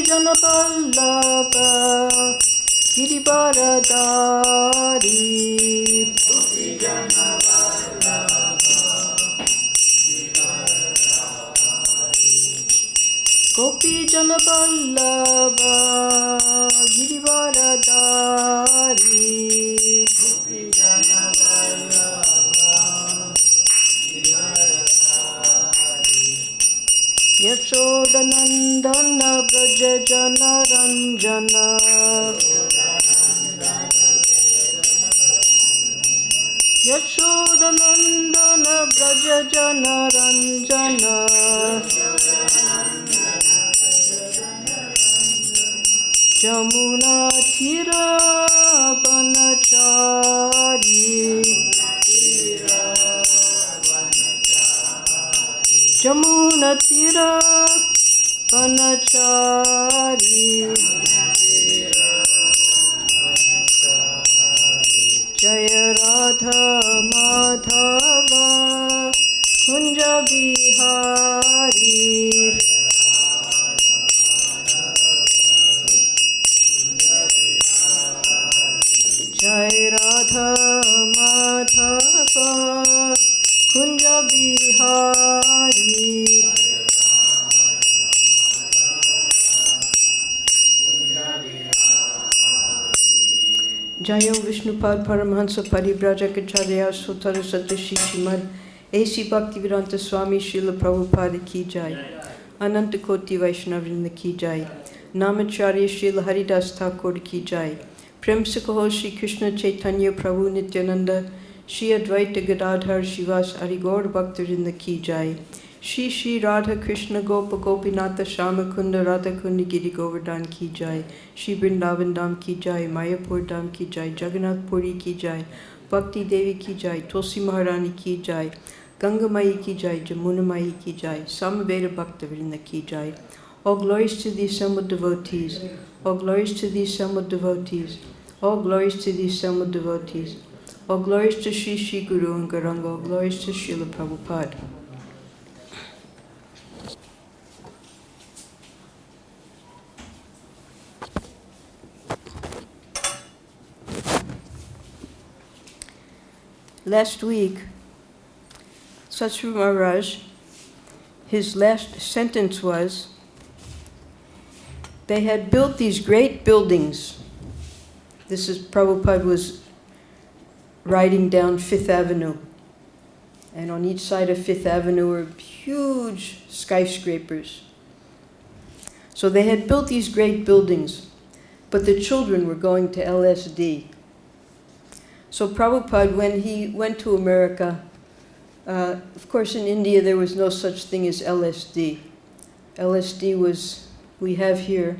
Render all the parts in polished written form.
Janapallava Girivaradari Gopi Janapallava Girivaradari Yashodanandana Braja Jana Ranjana Yashodanandana Braja Jana Ranjana Jamuna Tira Banachari Jamuna Tira Banachari Jaya Radha Madhava Kunja Bihari Jai Radha Madhava Kunja Bihari Jaya Vishnupad Paramahansa Paribrajacharya Sutara Satashi Shrimad A.C. Bhaktivedanta Swami Srila Prabhupada Ki Jai Ananta Koti Vaishnavrinda Ki Jai Namacharya Srila Haridas Thakur Ki Jai Prem Sikaho Shri Krishna Chaitanya Prabhu Nityananda Shri Advaita Gadadhar Shivas Arigor Bhaktarinda Ki Jai Shri Shri Radha Krishna Gopa Gopinatha Shamakunda Radha Kundi Giri Govardhan Ki Jai Shri Vrindavan Dham Ki Jai Mayapur Dham Ki Jai Jagannath Puri Ki Jai Bhakti Devi Ki Jai Tulsi Maharani Ki Jai Ganga Mai Ki Jai Jamuna Mai Ki Jai Samaveda Bhaktavinda Ki Jai. All glories to the assembled devotees. All glories to the assembled devotees. All glories to the assembled devotees. All glories to Shri Shri Guru and Gauranga. All glories to Srila Prabhupada. Last week, Satsuru Maharaj, his last sentence was, they had built these great buildings. This is Prabhupada was riding down Fifth Avenue. And on each side of Fifth Avenue were huge skyscrapers. So they had built these great buildings, but the children were going to LSD. So Prabhupada, when he went to America, of course in India there was no such thing as LSD. LSD was, we have here,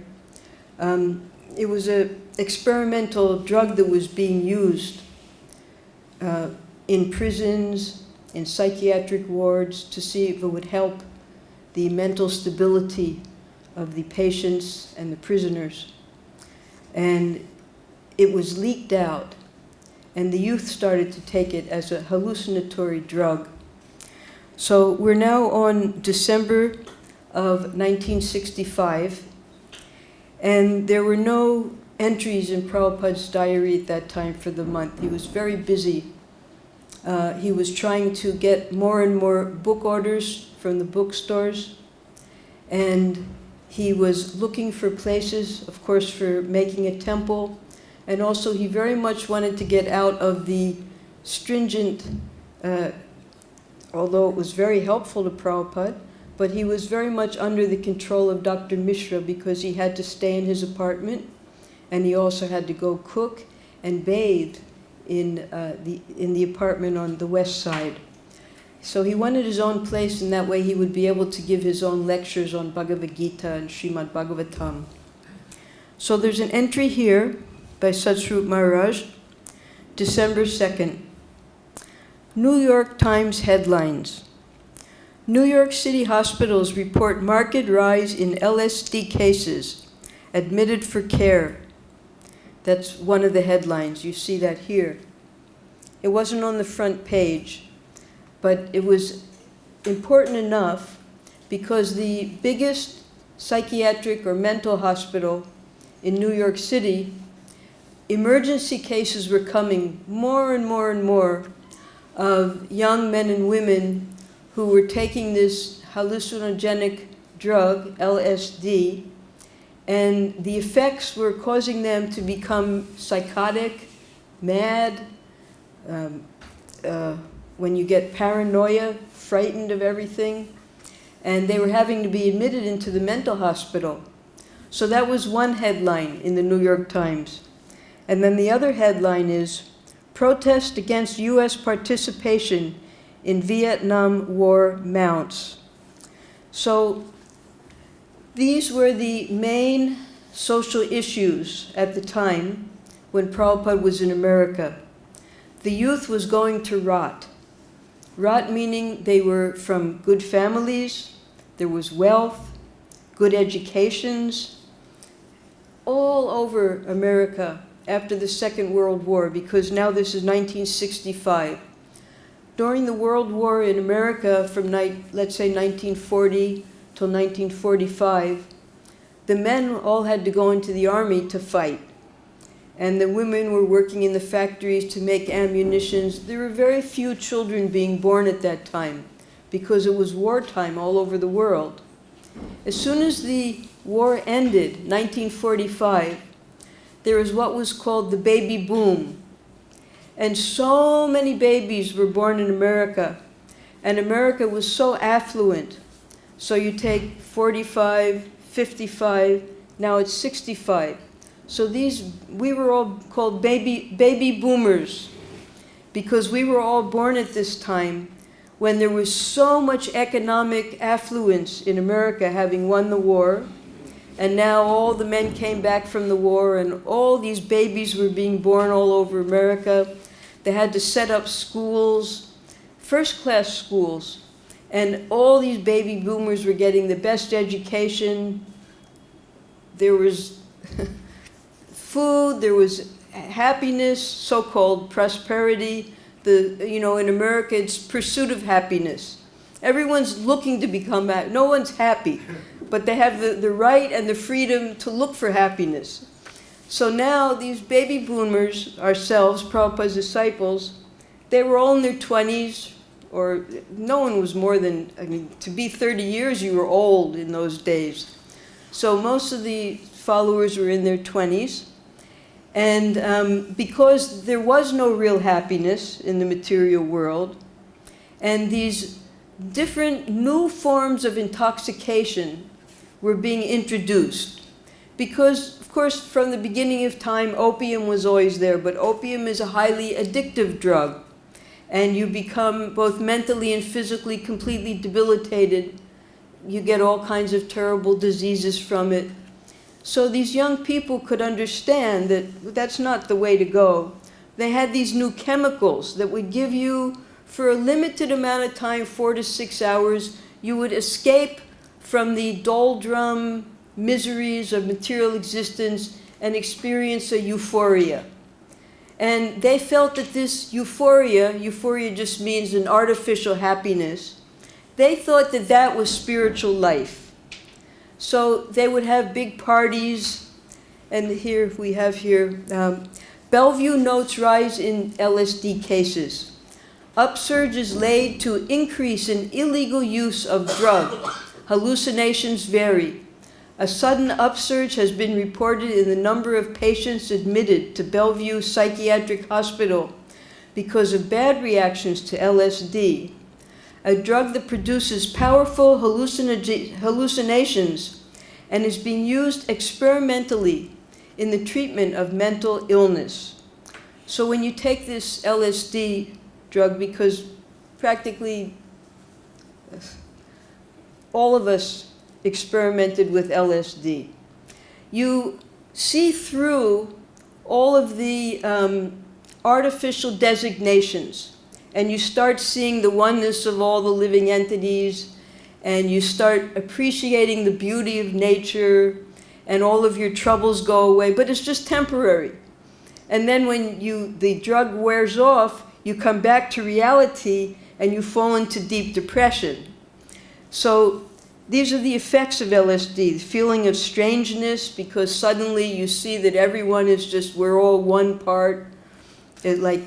it was an experimental drug that was being used in prisons, in psychiatric wards, to see if it would help the mental stability of the patients and the prisoners. And it was leaked out, and the youth started to take it as a hallucinatory drug. So we're now on December of 1965, and there were no entries in Prabhupada's diary at that time for the month. He was very busy. He was trying to get more and more book orders from the bookstores, and he was looking for places, of course, for making a temple, and also he very much wanted to get out of the stringent, although it was very helpful to Prabhupada, but he was very much under the control of Dr. Mishra because he had to stay in his apartment, and he also had to go cook and bathe in the apartment on the west side. So he wanted his own place, and that way he would be able to give his own lectures on Bhagavad-Gita and Srimad Bhagavatam. So there's an entry here by Satsuru Maharaj, December 2nd. New York Times headlines. New York City hospitals report marked rise in LSD cases, admitted for care. That's one of the headlines. You see that here. It wasn't on the front page, but it was important enough because the biggest psychiatric or mental hospital in New York City, emergency cases were coming more and more and more of young men and women who were taking this hallucinogenic drug, LSD, and the effects were causing them to become psychotic, mad, when you get paranoia, frightened of everything, and they were having to be admitted into the mental hospital. So that was one headline in the New York Times. And then the other headline is, Protest against U.S. participation in Vietnam War mounts. So these were the main social issues at the time when Prabhupada was in America. The youth was going to rot. Rot meaning they were from good families, there was wealth, good educations, all over America after the Second World War, because now this is 1965. During the World War in America from, let's say, 1940 till 1945, the men all had to go into the army to fight. And the women were working in the factories to make ammunitions. There were very few children being born at that time because it was wartime all over the world. As soon as the war ended, 1945, there was what was called the baby boom. And so many babies were born in America. And America was so affluent. So you take 45, 55, now it's 65. So we were all called baby boomers because we were all born at this time when there was so much economic affluence in America, having won the war. And now all the men came back from the war and all these babies were being born all over America. They had to set up schools, first-class schools. And all these baby boomers were getting the best education. There was food, there was happiness, so-called prosperity. In America, it's pursuit of happiness. Everyone's looking to become happy. No one's happy, but they have the right and the freedom to look for happiness. So now these baby boomers, ourselves, Prabhupada's disciples, they were all in their 20s, or no one was more than, to be 30 years, you were old in those days. So most of the followers were in their 20s. And because there was no real happiness in the material world, and these different new forms of intoxication were being introduced. Because, of course, from the beginning of time, opium was always there, but opium is a highly addictive drug. And you become both mentally and physically completely debilitated. You get all kinds of terrible diseases from it. So these young people could understand that that's not the way to go. They had these new chemicals that would give you, for a limited amount of time, 4 to 6 hours, you would escape from the doldrum miseries of material existence and experience a euphoria. And they felt that this euphoria just means an artificial happiness, they thought that that was spiritual life. So they would have big parties, and here we have Bellevue notes rise in LSD cases. Upsurge is laid to increase in illegal use of drug. Hallucinations vary. A sudden upsurge has been reported in the number of patients admitted to Bellevue Psychiatric Hospital because of bad reactions to LSD, a drug that produces powerful hallucinations and is being used experimentally in the treatment of mental illness. So when you take this LSD drug, because practically all of us experimented with LSD, you see through all of the artificial designations, and you start seeing the oneness of all the living entities, and you start appreciating the beauty of nature, and all of your troubles go away, but it's just temporary. And then when the drug wears off, you come back to reality and you fall into deep depression. So these are the effects of LSD, the feeling of strangeness, because suddenly you see that everyone is just, we're all one part. Like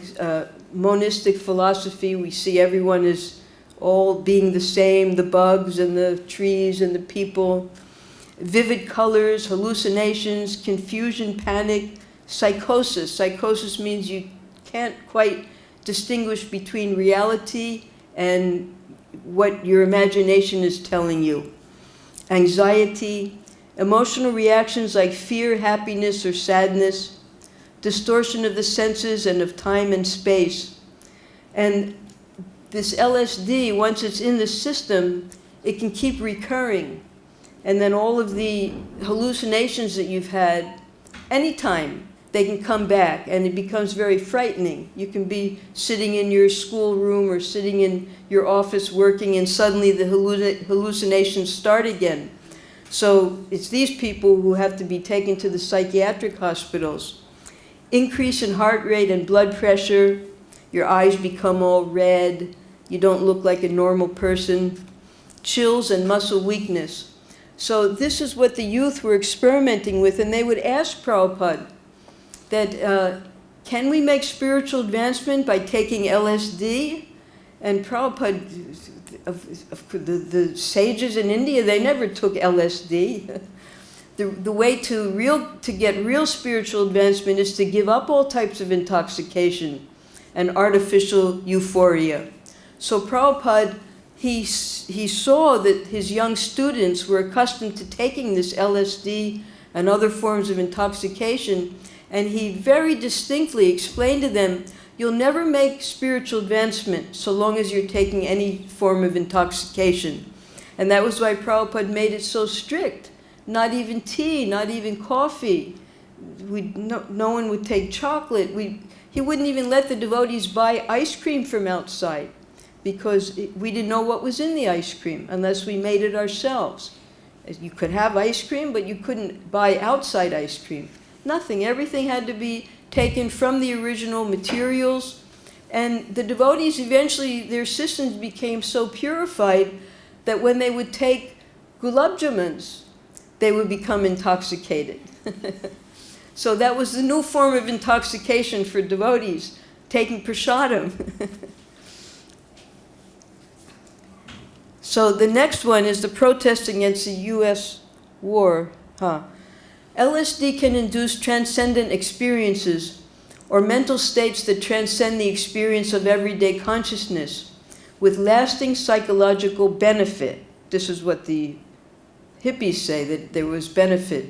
monistic philosophy, we see everyone as all being the same, the bugs and the trees and the people. Vivid colors, hallucinations, confusion, panic, psychosis. Psychosis means you can't quite distinguish between reality and what your imagination is telling you. Anxiety, emotional reactions like fear, happiness, or sadness, distortion of the senses and of time and space. And this LSD, once it's in the system, it can keep recurring. And then all of the hallucinations that you've had, anytime, they can come back, and it becomes very frightening. You can be sitting in your schoolroom or sitting in your office working, and suddenly the hallucinations start again. So it's these people who have to be taken to the psychiatric hospitals. Increase in heart rate and blood pressure, your eyes become all red, you don't look like a normal person, chills and muscle weakness. So this is what the youth were experimenting with, and they would ask Prabhupada that, can we make spiritual advancement by taking LSD? And Prabhupada, the sages in India, they never took LSD. The way to get real spiritual advancement is to give up all types of intoxication and artificial euphoria. So Prabhupada, he saw that his young students were accustomed to taking this LSD and other forms of intoxication, and he very distinctly explained to them, you'll never make spiritual advancement so long as you're taking any form of intoxication. And that was why Prabhupada made it so strict. Not even tea, not even coffee. No one would take chocolate. He wouldn't even let the devotees buy ice cream from outside, because we didn't know what was in the ice cream unless we made it ourselves. You could have ice cream, but you couldn't buy outside ice cream. Nothing. Everything had to be taken from the original materials. And the devotees eventually, their systems became so purified that when they would take gulab jamuns, they would become intoxicated. So that was the new form of intoxication for devotees, taking prasadam. So the next one is the protest against the U.S. war. LSD can induce transcendent experiences or mental states that transcend the experience of everyday consciousness with lasting psychological benefit. This is what the hippies say, that there was benefit.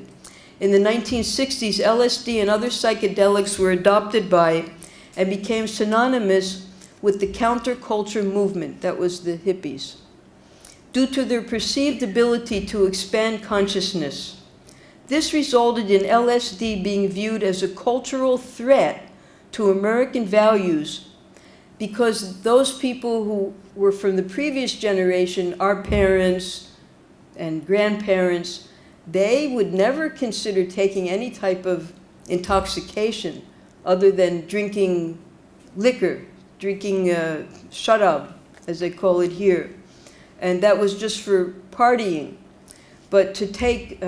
In the 1960s, LSD and other psychedelics were adopted by and became synonymous with the counterculture movement. That was the hippies. Due to their perceived ability to expand consciousness. This resulted in LSD being viewed as a cultural threat to American values, because those people who were from the previous generation, our parents and grandparents, they would never consider taking any type of intoxication other than drinking liquor, drinking sharab, as they call it here. And that was just for partying. But to take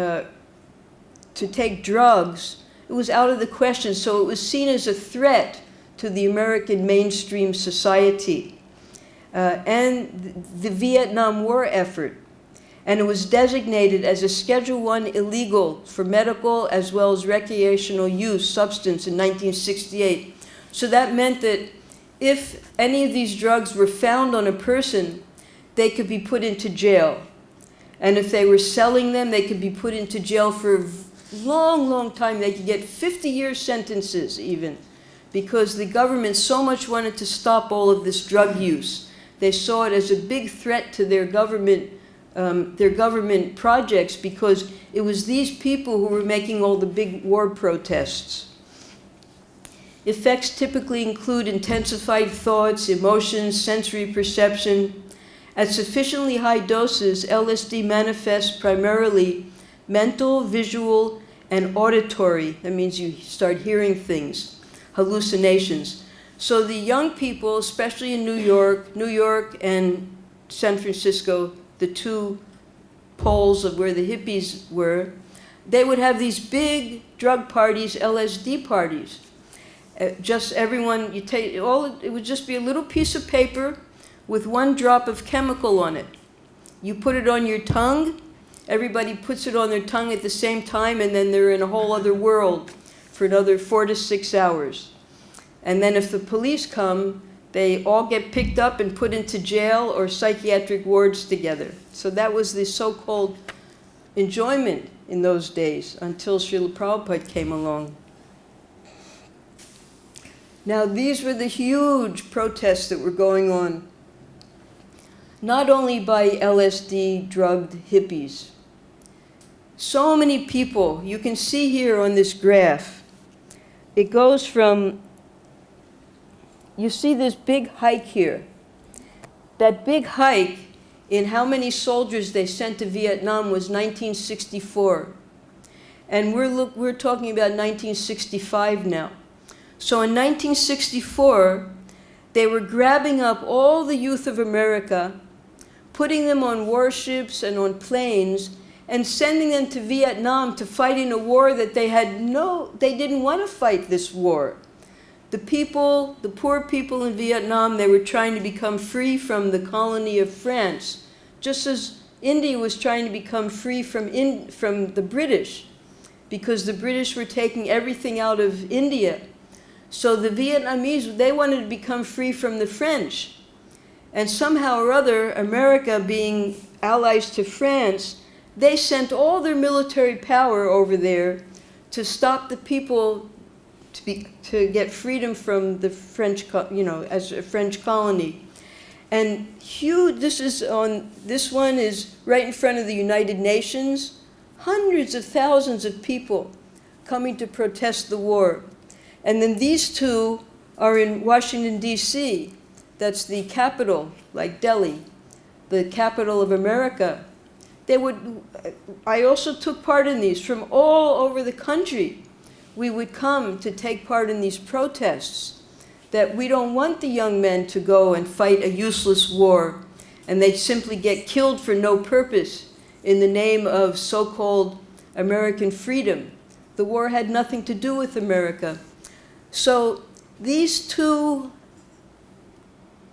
drugs, it was out of the question. So it was seen as a threat to the American mainstream society. And the Vietnam War effort. And it was designated as a Schedule I illegal for medical as well as recreational use substance in 1968. So that meant that if any of these drugs were found on a person, they could be put into jail. And if they were selling them, they could be put into jail for a long, long time. They could get 50-year sentences even, because the government so much wanted to stop all of this drug use. They saw it as a big threat to their government projects, because it was these people who were making all the big war protests. Effects typically include intensified thoughts, emotions, sensory perception. At sufficiently high doses, LSD manifests primarily mental, visual, and auditory. That means you start hearing things, hallucinations. So the young people, especially in New York and San Francisco, the two poles of where the hippies were, they would have these big drug parties, LSD parties. Just everyone, it would just be a little piece of paper with one drop of chemical on it. You put it on your tongue, everybody puts it on their tongue at the same time, and then they're in a whole other world for another 4 to 6 hours. And then if the police come, they all get picked up and put into jail or psychiatric wards together. So that was the so-called enjoyment in those days until Srila Prabhupada came along. Now these were the huge protests that were going on, not only by LSD drugged hippies. So many people, you can see here on this graph, it goes from, you see this big hike here. That big hike in how many soldiers they sent to Vietnam was 1964. And we're talking about 1965 now. So in 1964, they were grabbing up all the youth of America, putting them on warships and on planes, and sending them to Vietnam to fight in a war that they didn't want to fight this war. The poor people in Vietnam, they were trying to become free from the colony of France, just as India was trying to become free from the British, because the British were taking everything out of India. So the Vietnamese, they wanted to become free from the French. And somehow or other, America being allies to France, they sent all their military power over there to stop the people to get freedom from the French, as a French colony. And this one is right in front of the United Nations. Hundreds of thousands of people coming to protest the war. And then these two are in Washington, D.C. That's the capital, like Delhi, the capital of America. I also took part in these from all over the country. We would come to take part in these protests, that we don't want the young men to go and fight a useless war, and they simply get killed for no purpose in the name of so-called American freedom. The war had nothing to do with America. So these two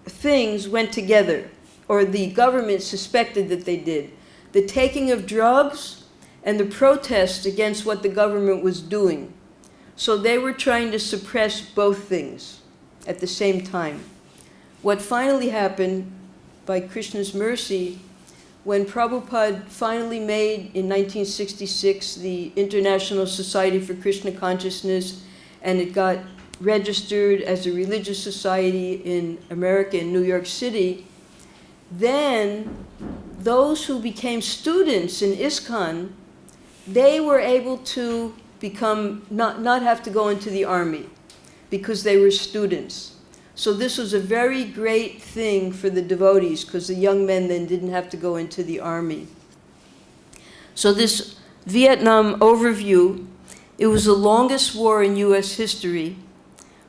things went together, or the government suspected that they did. The taking of drugs and the protest against what the government was doing. So they were trying to suppress both things at the same time. What finally happened, by Krishna's mercy, when Prabhupada finally made, in 1966, the International Society for Krishna Consciousness, and it got registered as a religious society in America, in New York City, then those who became students in ISKCON, they were able to not have to go into the army because they were students. So this was a very great thing for the devotees, because the young men then didn't have to go into the army. So this Vietnam overview, it was the longest war in U.S. history.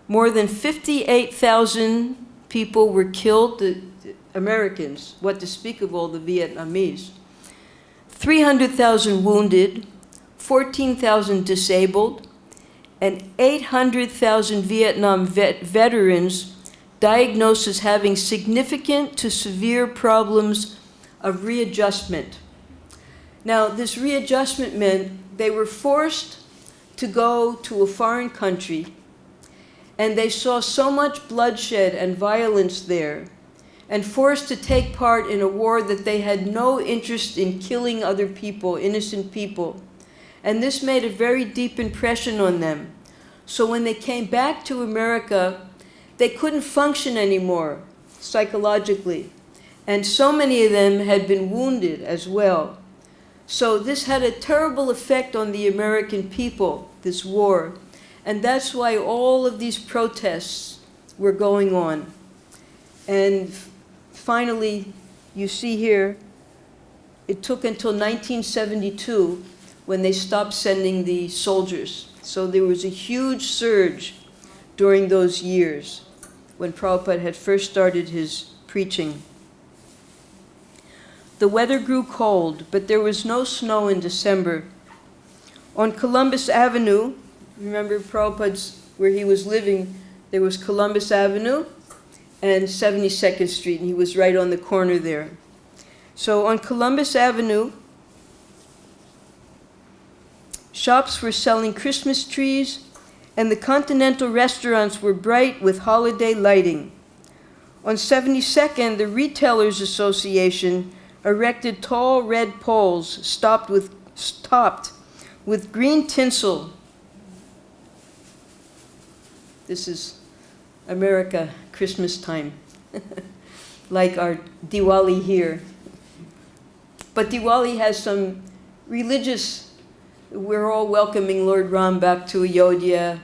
More than 58,000 people were killed, the Americans, what to speak of all the Vietnamese. 300,000 wounded, 14,000 disabled, and 800,000 Vietnam veterans diagnosed as having significant to severe problems of readjustment. Now, this readjustment meant they were forced to go to a foreign country, and they saw so much bloodshed and violence there, and forced to take part in a war that they had no interest in killing other people, innocent people. And this made a very deep impression on them. So when they came back to America, they couldn't function anymore psychologically. And so many of them had been wounded as well. So this had a terrible effect on the American people, this war. And that's why all of these protests were going on. And finally, you see here, it took until 1972 when they stopped sending the soldiers. So there was a huge surge during those years when Prabhupada had first started his preaching. the weather grew cold, but there was no snow in December. On Columbus Avenue, remember Prabhupada's, where he was living, there was Columbus Avenue and 72nd Street, and he was right on the corner there. So on Columbus Avenue, shops were selling Christmas trees, and the continental restaurants were bright with holiday lighting. On 72nd, the Retailers Association erected tall red poles topped with green tinsel. This is America, Christmas time, like our Diwali here. But Diwali has some religious, we're all welcoming Lord Ram back to Ayodhya,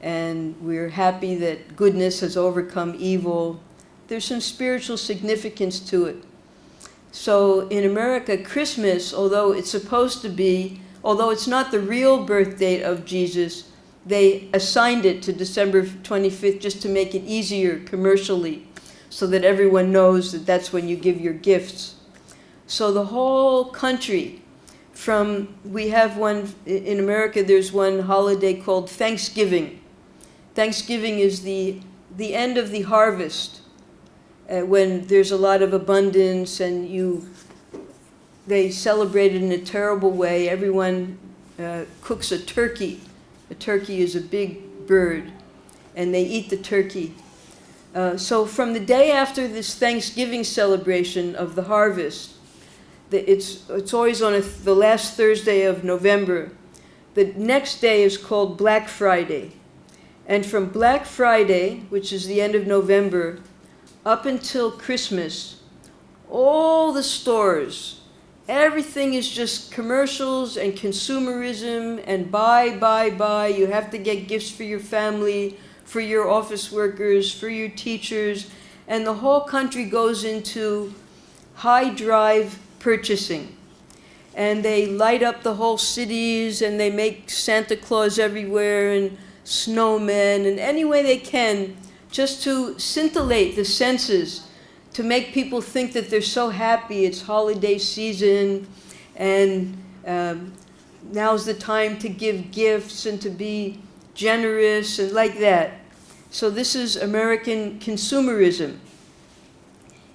and we're happy that goodness has overcome evil. There's some spiritual significance to it. So in America, Christmas, although it's not the real birth date of Jesus, they assigned it to December 25th just to make it easier commercially, so that everyone knows that that's when you give your gifts. So the whole country, we have one, in America there's one holiday called Thanksgiving. Thanksgiving is the end of the harvest, when there's a lot of abundance, and they celebrate it in a terrible way. Everyone cooks a turkey. A turkey is a big bird, and they eat the turkey. So from the day after this Thanksgiving celebration of the harvest, it's always on the last Thursday of November. The next day is called Black Friday. And from Black Friday, which is the end of November, up until Christmas, all the stores, everything is just commercials and consumerism and buy. You have to get gifts for your family, for your office workers, for your teachers. And the whole country goes into high drive purchasing. And they light up the whole cities, and they make Santa Claus everywhere and snowmen, and any way they can, just to scintillate the senses, to make people think that they're so happy, it's holiday season, and now's the time to give gifts and to be generous and like that. So this is American consumerism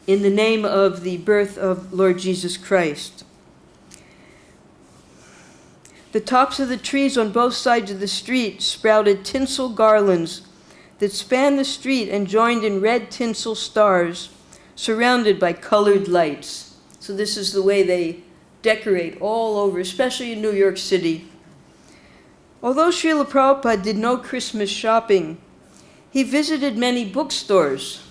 in the name of the birth of Lord Jesus Christ. The tops of the trees on both sides of the street sprouted tinsel garlands that spanned the street and joined in red tinsel stars, surrounded by colored lights. So this is the way they decorate all over, especially in New York City. Although Srila Prabhupada did no Christmas shopping, he visited many bookstores.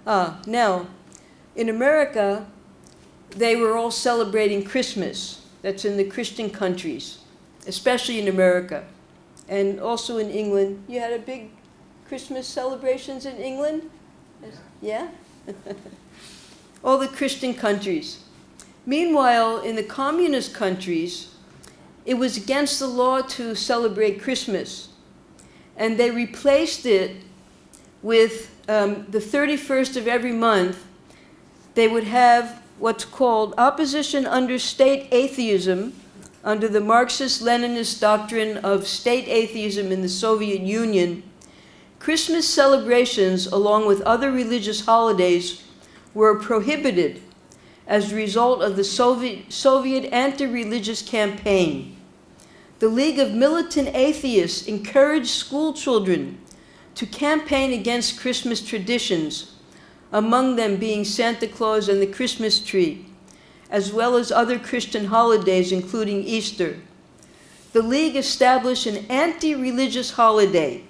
Now, in America, they were all celebrating Christmas. That's in the Christian countries, especially in America. And also in England. You had a big Christmas celebrations in England? Yeah? All the Christian countries. Meanwhile, in the communist countries, it was against the law to celebrate Christmas. And they replaced it with the 31st of every month. They would have what's called opposition under state atheism, under the Marxist-Leninist doctrine of state atheism in the Soviet Union. Christmas celebrations, along with other religious holidays, were prohibited as a result of the Soviet anti-religious campaign. The League of Militant Atheists encouraged school children to campaign against Christmas traditions, among them being Santa Claus and the Christmas tree, as well as other Christian holidays, including Easter. The League established an anti-religious holiday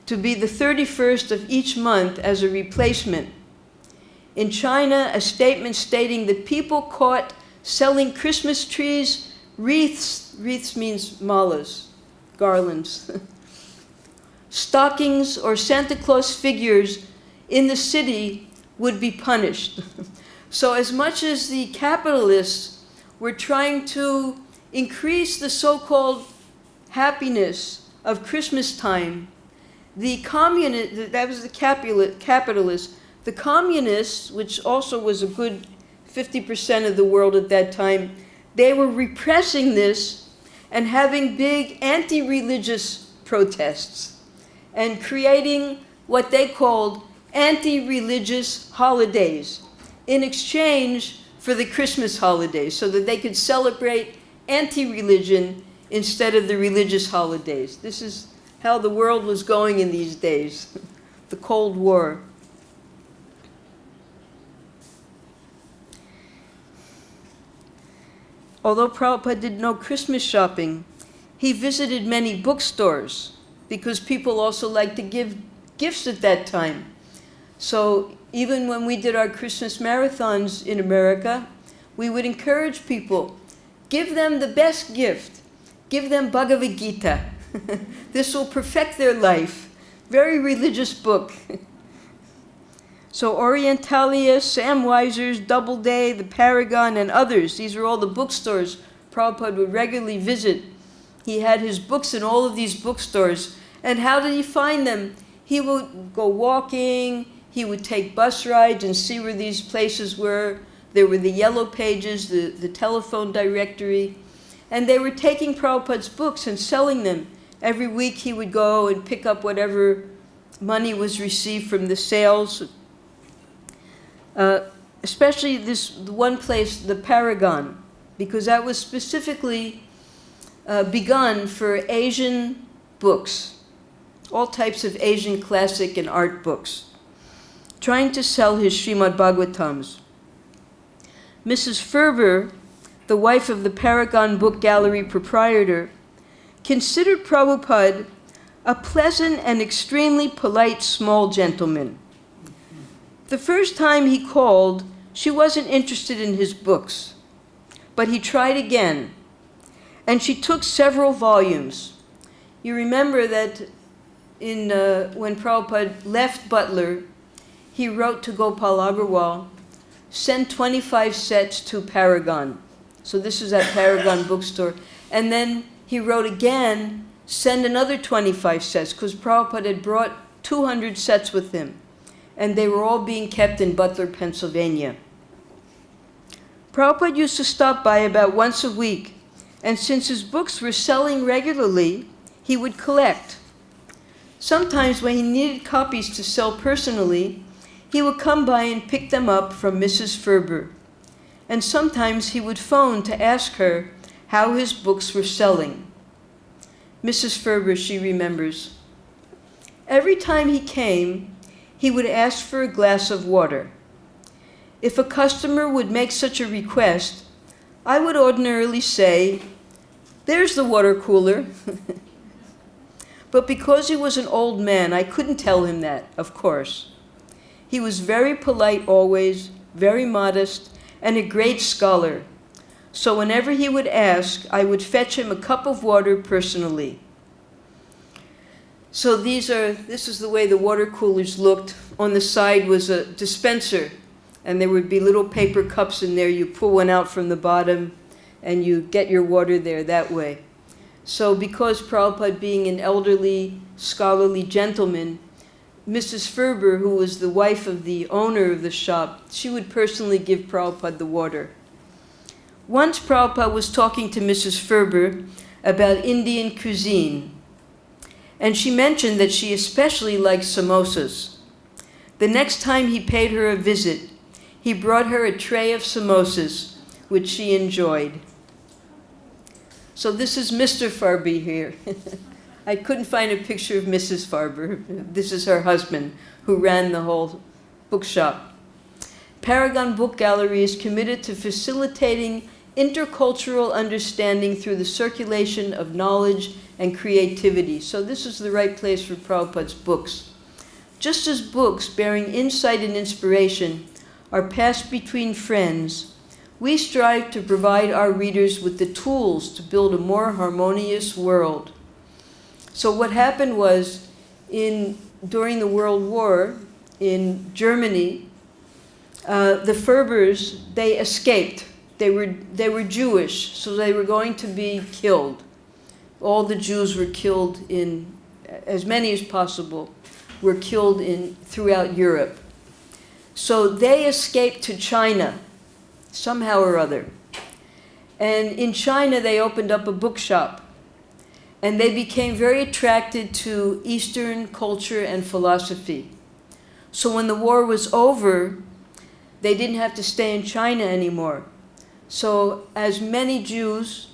to be the 31st of each month as a replacement. In China, a statement stating that people caught selling Christmas trees, wreaths means malas, garlands, stockings or Santa Claus figures in the city would be punished. So as much as the capitalists were trying to increase the so-called happiness of Christmas time, that was the capitalists, The communists, which also was a good 50% of the world at that time, they were repressing this and having big anti-religious protests and creating what they called anti-religious holidays in exchange for the Christmas holidays, so that they could celebrate anti-religion instead of the religious holidays. This is how the world was going in these days, the Cold War. Although Prabhupada did no Christmas shopping, he visited many bookstores because people also liked to give gifts at that time. So even when we did our Christmas marathons in America, we would encourage people, give them the best gift. Give them Bhagavad-Gita. This will perfect their life. Very religious book. So Orientalia, Sam Weiser's, Doubleday, the Paragon, and others, these are all the bookstores Prabhupada would regularly visit. He had his books in all of these bookstores. And how did he find them? He would go walking, he would take bus rides and see where these places were. There were the yellow pages, the telephone directory. And they were taking Prabhupada's books and selling them. Every week he would go and pick up whatever money was received from the sales. Especially this one place, the Paragon, because that was specifically begun for Asian books, all types of Asian classic and art books, trying to sell his Srimad Bhagavatams. Mrs. Ferber, the wife of the Paragon Book Gallery proprietor, considered Prabhupada a pleasant and extremely polite small gentleman. The first time he called, she wasn't interested in his books, but he tried again, and she took several volumes. You remember that when Prabhupada left Butler, he wrote to Gopal Agarwal, send 25 sets to Paragon. So this is at Paragon bookstore. And then he wrote again, send another 25 sets, because Prabhupada had brought 200 sets with him. And they were all being kept in Butler, Pennsylvania. Prabhupada used to stop by about once a week, and since his books were selling regularly, he would collect. Sometimes when he needed copies to sell personally, he would come by and pick them up from Mrs. Ferber. And sometimes he would phone to ask her how his books were selling. Mrs. Ferber, she remembers, every time he came, he would ask for a glass of water. If a customer would make such a request, I would ordinarily say, there's the water cooler. But because he was an old man, I couldn't tell him that, of course. He was very polite always, very modest, and a great scholar. So whenever he would ask, I would fetch him a cup of water personally. So this is the way the water coolers looked. On the side was a dispenser, and there would be little paper cups in there. You pull one out from the bottom, and you get your water there that way. So because Prabhupada, being an elderly, scholarly gentleman, Mrs. Ferber, who was the wife of the owner of the shop, she would personally give Prabhupada the water. Once Prabhupada was talking to Mrs. Ferber about Indian cuisine, and she mentioned that she especially liked samosas. The next time he paid her a visit, he brought her a tray of samosas, which she enjoyed. So this is Mr. Farby here. I couldn't find a picture of Mrs. Farber. This is her husband, who ran the whole bookshop. Paragon Book Gallery is committed to facilitating intercultural understanding through the circulation of knowledge and creativity. So this is the right place for Prabhupada's books. Just as books bearing insight and inspiration are passed between friends, we strive to provide our readers with the tools to build a more harmonious world. So what happened was, during the World War in Germany, the Ferbers, they escaped. They were Jewish, so they were going to be killed. All the Jews were killed as many as possible, were killed throughout Europe. So they escaped to China, somehow or other. And in China, they opened up a bookshop. And they became very attracted to Eastern culture and philosophy. So when the war was over, they didn't have to stay in China anymore. So as many Jews,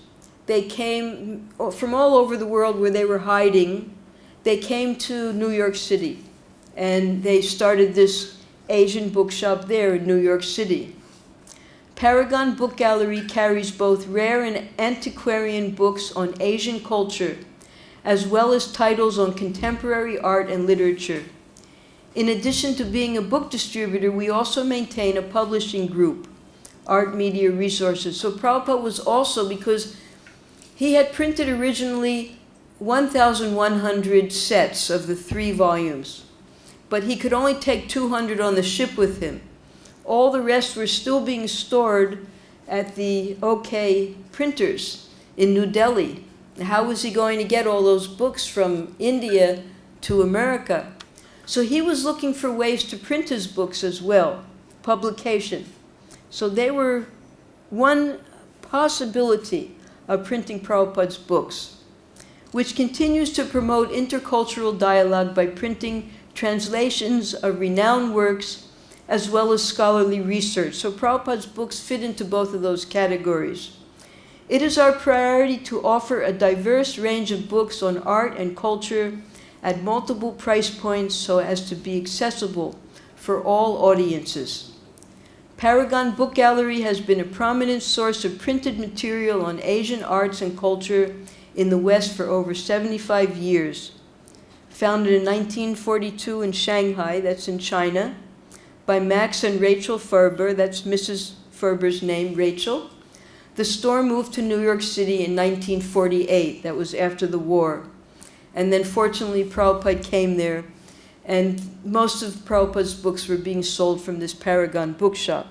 they came from all over the world where they were hiding. They came to New York City. And they started this Asian bookshop there in New York City. Paragon Book Gallery carries both rare and antiquarian books on Asian culture, as well as titles on contemporary art and literature. In addition to being a book distributor, we also maintain a publishing group, Art Media Resources. So Prabhupada was also, because he had printed originally 1,100 sets of the 3 volumes, but he could only take 200 on the ship with him. All the rest were still being stored at the OK printers in New Delhi. How was he going to get all those books from India to America? So he was looking for ways to print his books as well, publication. So they were one possibility of printing Prabhupada's books, which continues to promote intercultural dialogue by printing translations of renowned works as well as scholarly research. So Prabhupada's books fit into both of those categories. It is our priority to offer a diverse range of books on art and culture at multiple price points so as to be accessible for all audiences. Paragon Book Gallery has been a prominent source of printed material on Asian arts and culture in the West for over 75 years. Founded in 1942 in Shanghai, that's in China, by Max and Rachel Ferber, that's Mrs. Ferber's name, Rachel. The store moved to New York City in 1948, that was after the war. And then fortunately Prabhupada came there, and most of Prabhupada's books were being sold from this Paragon bookshop.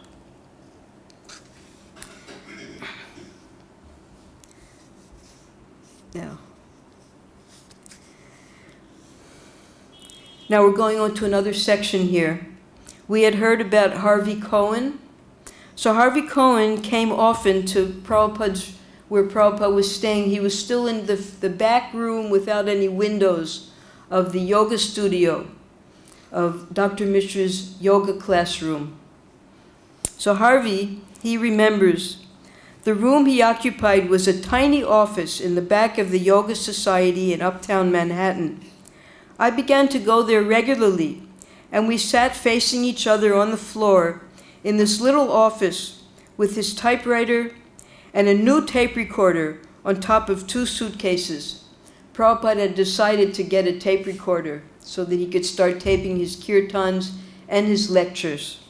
Now we're going on to another section here. We had heard about Harvey Cohen. So Harvey Cohen came often to Prabhupada's, where Prabhupada was staying. He was still in the back room without any windows of the yoga studio of Dr. Mishra's yoga classroom. So Harvey, he remembers, the room he occupied was a tiny office in the back of the Yoga Society in uptown Manhattan. I began to go there regularly, and we sat facing each other on the floor in this little office with his typewriter and a new tape recorder on top of 2 suitcases. Prabhupada had decided to get a tape recorder so that he could start taping his kirtans and his lectures.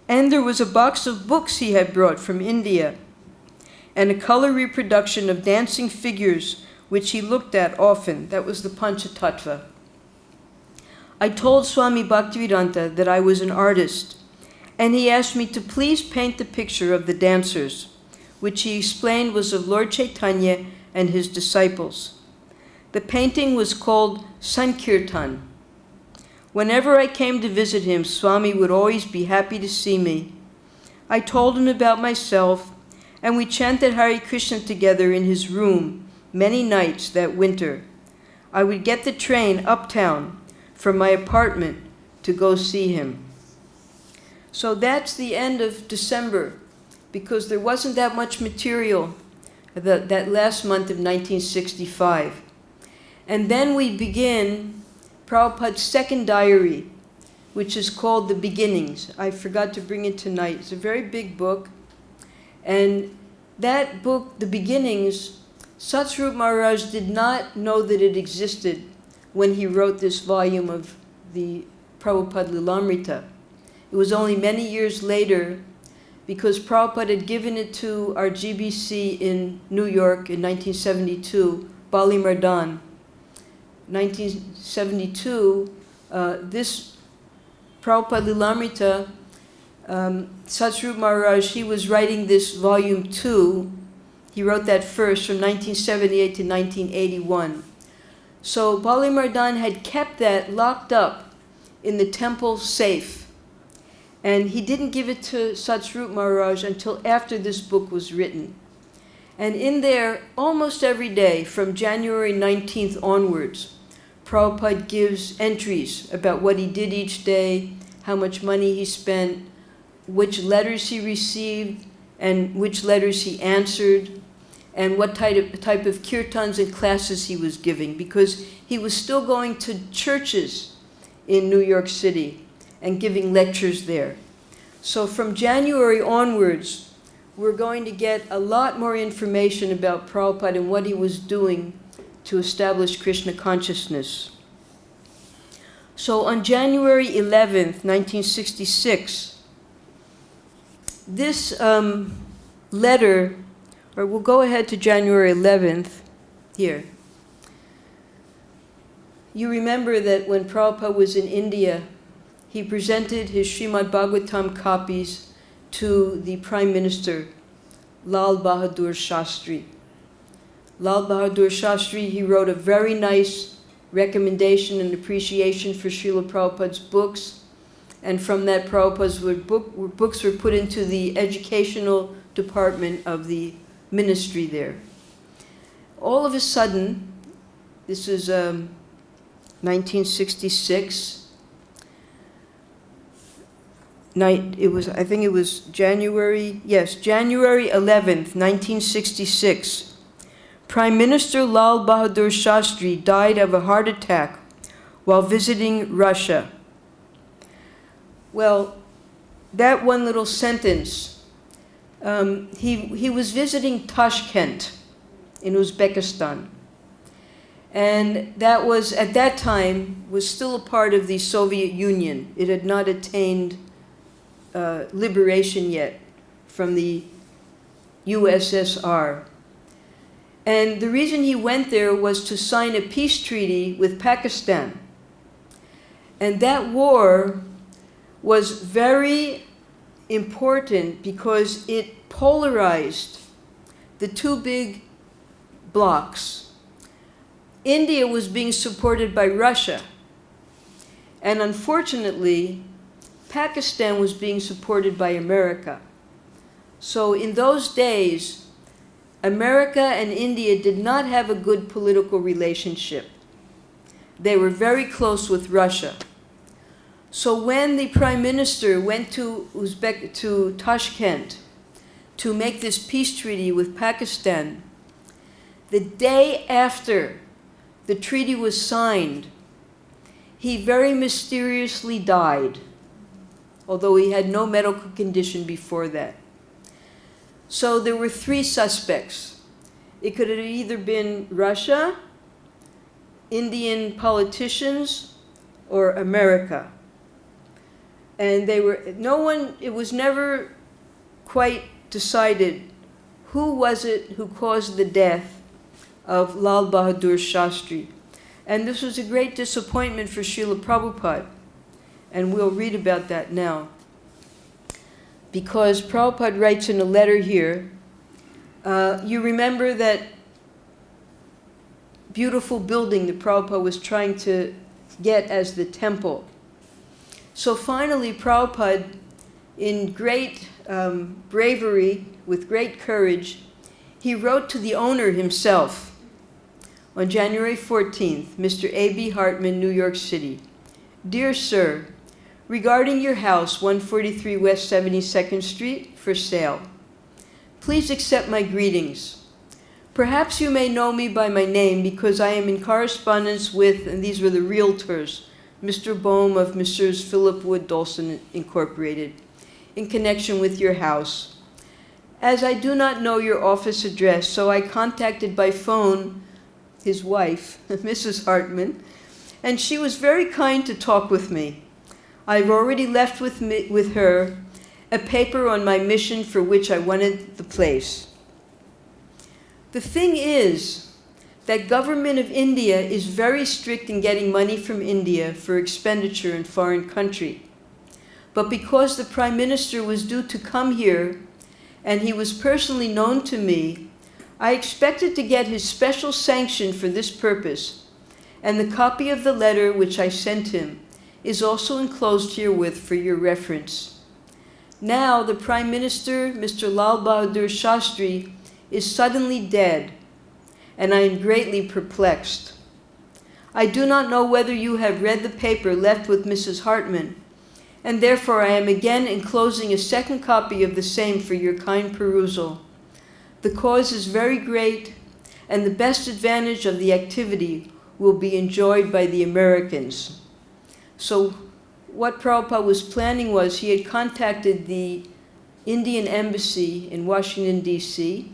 And there was a box of books he had brought from India and a color reproduction of dancing figures which he looked at often. That was the Panchatattva. I told Swami Bhaktivedanta that I was an artist, and he asked me to please paint the picture of the dancers, which he explained was of Lord Chaitanya and his disciples. The painting was called Sankirtan. Whenever I came to visit him, Swami would always be happy to see me. I told him about myself, and we chanted Hare Krishna together in his room many nights that winter. I would get the train uptown from my apartment to go see him. So that's the end of December, because there wasn't that much material that last month of 1965. And then we begin Prabhupada's second diary, which is called The Beginnings. I forgot to bring it tonight. It's a very big book. And that book, The Beginnings, Satsvarup Maharaj did not know that it existed when he wrote this volume of the Prabhupada Lilamrita. It was only many years later, because Prabhupada had given it to our GBC in New York in 1972, Bali Mardan. 1972, this Prabhupada Lilamrita, Satsvarup Maharaj, he was writing this volume 2. He wrote that first from 1978 to 1981. So Bali Mardan had kept that locked up in the temple safe. And he didn't give it to Satsrup Maharaj until after this book was written. And in there, almost every day, from January 19th onwards, Prabhupada gives entries about what he did each day, how much money he spent, which letters he received, and which letters he answered, and what type of kirtans and classes he was giving, because he was still going to churches in New York City and giving lectures there. So from January onwards, we're going to get a lot more information about Prabhupada and what he was doing to establish Krishna consciousness. So on January 11th, 1966, this letter, or we'll go ahead to January 11th here. You remember that when Prabhupada was in India, he presented his Srimad Bhagavatam copies to the Prime Minister, Lal Bahadur Shastri. Lal Bahadur Shastri, he wrote a very nice recommendation and appreciation for Srila Prabhupada's books, and from that Prabhupada's books were put into the educational department of the ministry there. All of a sudden, this is 1966, I think it was January 11th, 1966. Prime Minister Lal Bahadur Shastri died of a heart attack while visiting Russia. Well, that one little sentence, he was visiting Tashkent in Uzbekistan. And that was, at that time, was still a part of the Soviet Union. It had not attained liberation yet from the USSR. And the reason he went there was to sign a peace treaty with Pakistan. And that war was very important because it polarized the two big blocs. India was being supported by Russia, and unfortunately, Pakistan was being supported by America. So in those days, America and India did not have a good political relationship. They were very close with Russia. So when the Prime Minister went to Tashkent to make this peace treaty with Pakistan, the day after the treaty was signed, he very mysteriously died, although he had no medical condition before that. So there were three suspects. It could have either been Russia, Indian politicians, or America. And it was never quite decided who was it who caused the death of Lal Bahadur Shastri. And this was a great disappointment for Srila Prabhupada. And we'll read about that now. Because Prabhupada writes in a letter here, you remember that beautiful building that Prabhupada was trying to get as the temple. So finally, Prabhupada, in great bravery, with great courage, he wrote to the owner himself on January 14th, Mr. A.B. Hartman, New York City. Dear Sir, regarding your house, 143 West 72nd Street, for sale, please accept my greetings. Perhaps you may know me by my name because I am in correspondence with, and these were the realtors, Mr. Bohm of Messrs. Philip Wood Dolson Incorporated, in connection with your house. As I do not know your office address, so I contacted by phone his wife, Mrs. Hartman, and she was very kind to talk with me. I've already left with her a paper on my mission for which I wanted the place. The thing is that government of India is very strict in getting money from India for expenditure in foreign country. But because the Prime Minister was due to come here, and he was personally known to me, I expected to get his special sanction for this purpose, and the copy of the letter which I sent him is also enclosed herewith for your reference. Now the Prime Minister, Mr. Lal Bahadur Shastri, is suddenly dead, and I am greatly perplexed. I do not know whether you have read the paper left with Mrs. Hartman, and therefore I am again enclosing a second copy of the same for your kind perusal. The cause is very great, and the best advantage of the activity will be enjoyed by the Americans. So what Prabhupada was planning was he had contacted the Indian Embassy in Washington, D.C.,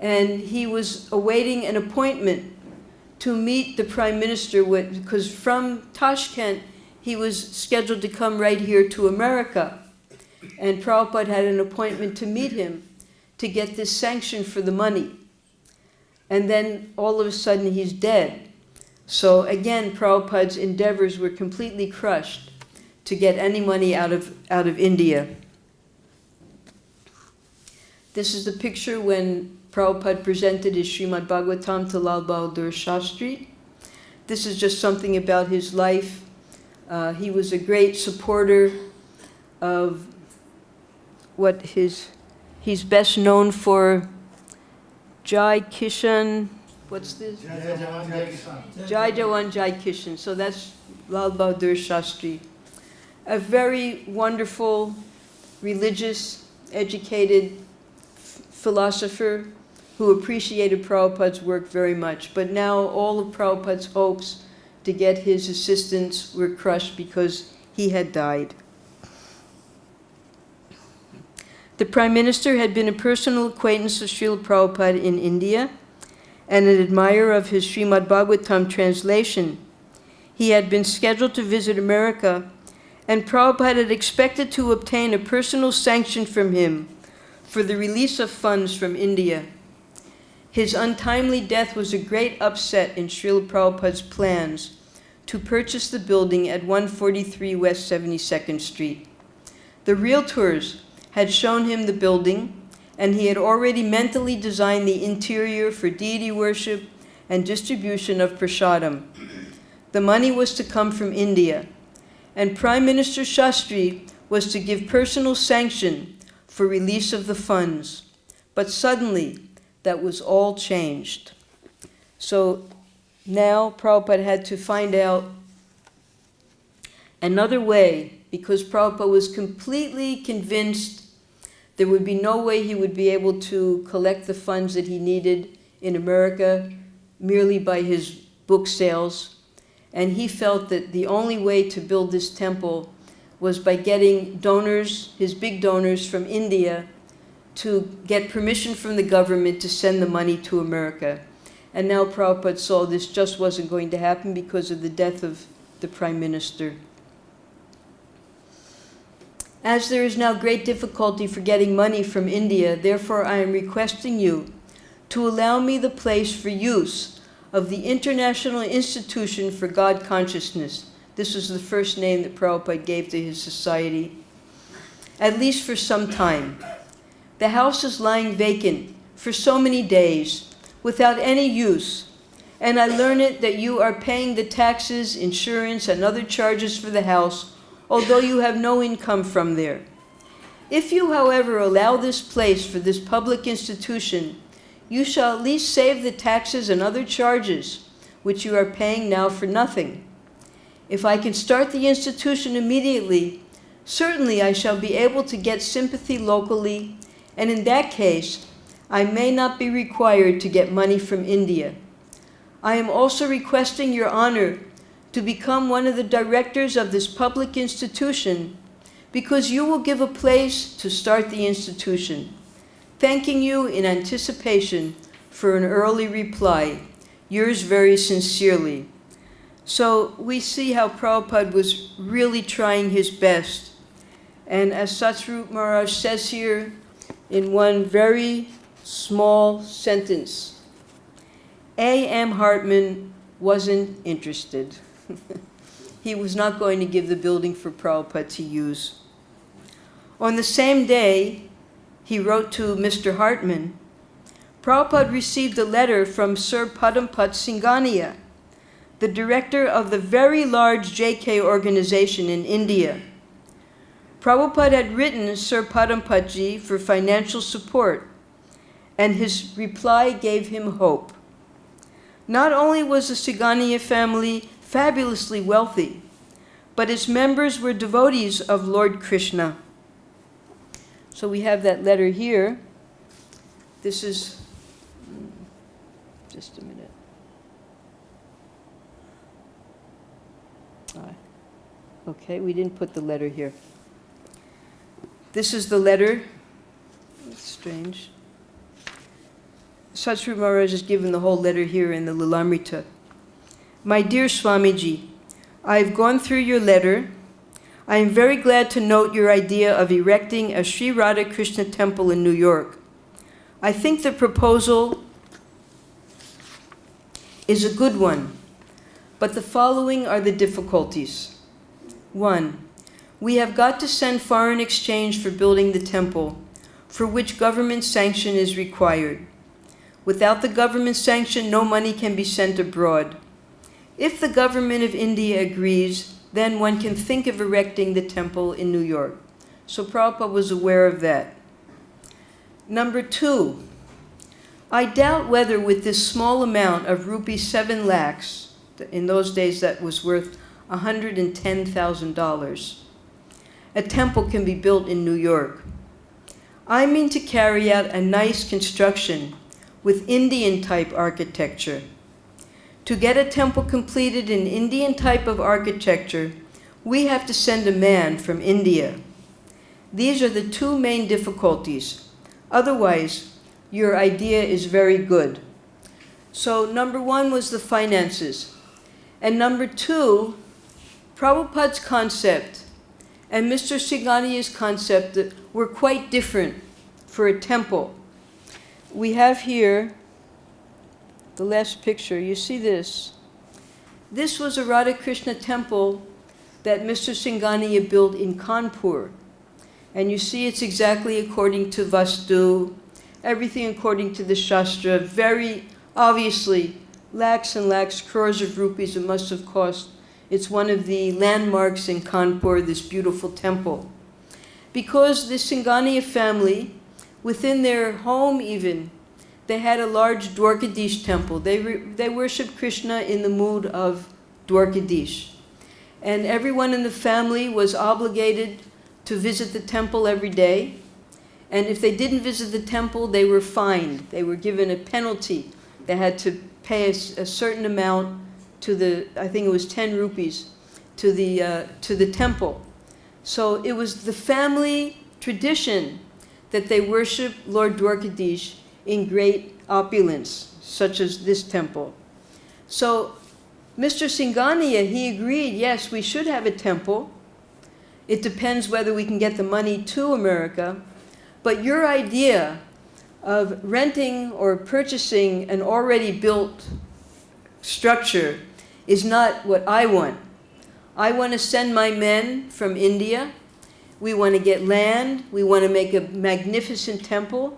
and he was awaiting an appointment to meet the Prime Minister, because from Tashkent, he was scheduled to come right here to America. And Prabhupada had an appointment to meet him to get this sanction for the money. And then all of a sudden he's dead. So again, Prabhupada's endeavors were completely crushed to get any money out of India. This is the picture when Prabhupada presented his Srimad Bhagavatam to Lal Bahadur Shastri. This is just something about his life. He was a great supporter of what he's best known for, Jai Kishan. What's this? Jai Jawan, Jai Kishan. Jai Jawan, Jai Kishan. So that's Lal Bahadur Shastri. A very wonderful, religious, educated philosopher who appreciated Prabhupada's work very much. But now all of Prabhupada's hopes to get his assistance were crushed because he had died. The Prime Minister had been a personal acquaintance of Srila Prabhupada in India and an admirer of his Srimad Bhagavatam translation. He had been scheduled to visit America, and Prabhupada had expected to obtain a personal sanction from him for the release of funds from India. His untimely death was a great upset in Srila Prabhupada's plans to purchase the building at 143 West 72nd Street. The realtors had shown him the building, and he had already mentally designed the interior for deity worship and distribution of prasadam. The money was to come from India, and Prime Minister Shastri was to give personal sanction for release of the funds. But suddenly, that was all changed. So now Prabhupada had to find out another way, because Prabhupada was completely convinced there would be no way he would be able to collect the funds that he needed in America merely by his book sales. And he felt that the only way to build this temple was by getting donors, his big donors from India, to get permission from the government to send the money to America. And now Prabhupada saw this just wasn't going to happen because of the death of the Prime Minister. As there is now great difficulty for getting money from India, therefore I am requesting you to allow me the place for use of the International Institution for God Consciousness. This was the first name that Prabhupada gave to his society, at least for some time. The house is lying vacant for so many days, without any use, and I learn it that you are paying the taxes, insurance, and other charges for the house, although you have no income from there. If you, however, allow this place for this public institution, you shall at least save the taxes and other charges, which you are paying now for nothing. If I can start the institution immediately, certainly I shall be able to get sympathy locally, and in that case, I may not be required to get money from India. I am also requesting your honor to become one of the directors of this public institution, because you will give a place to start the institution. Thanking you in anticipation for an early reply. Yours very sincerely. So we see how Prabhupada was really trying his best. And as Satsvarup Maharaj says here in one very small sentence, A.M. Hartman wasn't interested. He was not going to give the building for Prabhupada to use. On the same day, he wrote to Mr. Hartman, Prabhupada received a letter from Sir Padampat Singhania, the director of the very large JK organization in India. Prabhupada had written Sir Padampadji for financial support, and his reply gave him hope. Not only was the Siganiya family fabulously wealthy, but its members were devotees of Lord Krishna. So we have that letter here. This is, just a minute. Okay, we didn't put the letter here. This is the letter. It's strange. Satsru Maharaj has given the whole letter here in the Lilamrita. My dear Swamiji, I have gone through your letter. I am very glad to note your idea of erecting a Sri Radha Krishna temple in New York. I think the proposal is a good one, but the following are the difficulties. 1. We have got to send foreign exchange for building the temple, for which government sanction is required. Without the government sanction, no money can be sent abroad. If the government of India agrees, then one can think of erecting the temple in New York. So Prabhupada was aware of that. Number 2, I doubt whether with this small amount of rupees 7 lakhs, in those days that was worth $110,000, a temple can be built in New York. I mean to carry out a nice construction with Indian-type architecture. To get a temple completed in Indian type of architecture, we have to send a man from India. These are the 2 main difficulties. Otherwise, your idea is very good. So number 1 was the finances. And number 2, Prabhupada's concept and Mr. Siganiya's concept were quite different for a temple. We have here the last picture. You see this. This was a Radha Krishna temple that Mr. Singaniya built in Kanpur. And you see it's exactly according to Vastu, everything according to the Shastra, very obviously, lakhs and lakhs, crores of rupees it must have cost. It's one of the landmarks in Kanpur, this beautiful temple. Because the Singaniya family, within their home even, they had a large Dwarkadish temple. They worshiped Krishna in the mood of Dwarkadish. And everyone in the family was obligated to visit the temple every day. And if they didn't visit the temple, they were fined. They were given a penalty. They had to pay a certain amount to the, I think it was 10 rupees, to the temple. So it was the family tradition that they worship Lord Dwarkadish in great opulence, such as this temple. So Mr. Singaniya, he agreed, yes, we should have a temple. It depends whether we can get the money to America. But your idea of renting or purchasing an already built structure is not what I want. I want to send my men from India. We want to get land. We want to make a magnificent temple.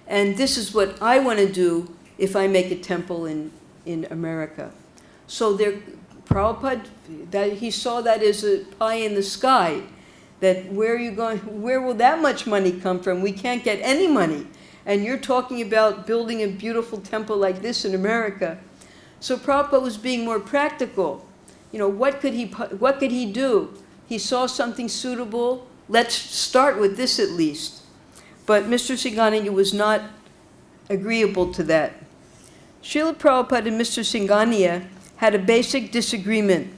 And this is what I want to do if I make a temple in America. So Prabhupada, he saw that as a pie in the sky. That where are you going? Where will that much money come from? We can't get any money. And you're talking about building a beautiful temple like this in America. So Prabhupada was being more practical. You know, what could he do? He saw something suitable. Let's start with this at least. But Mr. Singaniya was not agreeable to that. Srila Prabhupada and Mr. Singaniya had a basic disagreement.